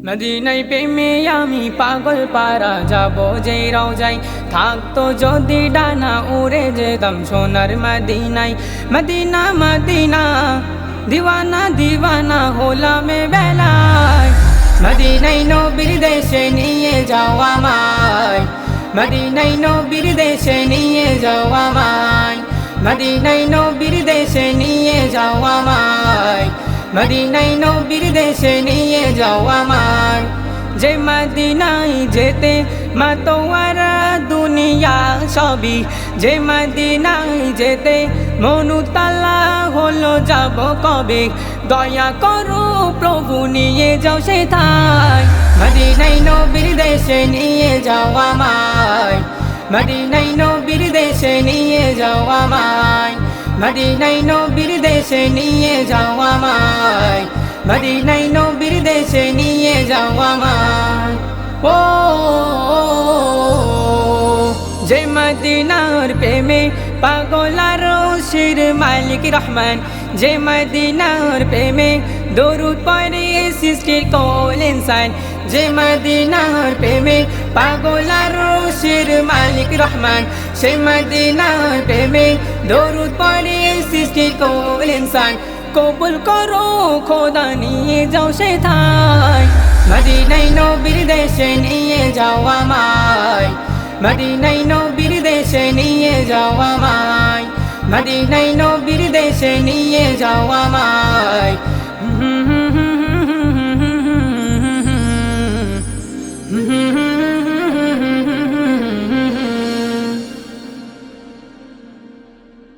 মদিনায় প্রেমে আমি পাগল পারা যাব যেই রওজায় থাকতো যদি ডানা উড়ে যেতাম সোনার মদিনায়। মদিনা মদিনা দিওয়ানা দিওয়ানা হলাম এ বেলায়। মদিনায় নবীর দেশে নিয়ে যাও আমায়, মদিনায় নবীর দেশে নিয়ে যাও আমায়, মদিনায় নবীর দেশে নিয়ে যাও আমায়, মদিনায় নবীর দেশে নিয়ে যাও আমার। যে মদিনায় যেতে মাতোয়ারা দুনিয়া সবই, যে মদিনায় যেতে মনুতালা হলো যাব কবে। দয়া করো প্রভু নিয়ে যাও সেথায়, মদিনায় নবীর দেশে নিয়ে যাও আমায়, মদিনায় নবীর দেশে নিয়ে যাও আমায়, মদিনায় নবীর দেশে নিয়ে যাও আমায়, মদিনায় নবীর দেশে নিয়ে যাও আমায়। ও যে মদিনার প্রেমে পাগল আরশের মালিক রহমান, যে মদিনার প্রেমে দরুদ পড়ে সৃষ্টির কোল ইনসান, যে মদিনার প্রেমে পাগল আরশের মালিক রহমান, সে মদিনার প্রেমে দরুদ পড়ে সৃষ্টির কোল ইনসান। কবুল করো খোদা নিয়ে যাও সেথায়, মদিনায় নবীর দেশে নিয়ে যাও আমায়, মদিনায় নবীর দেশে নিয়ে যাও আমায়, মদিনায় নবীর দেশে নিয়ে যাও আমায়।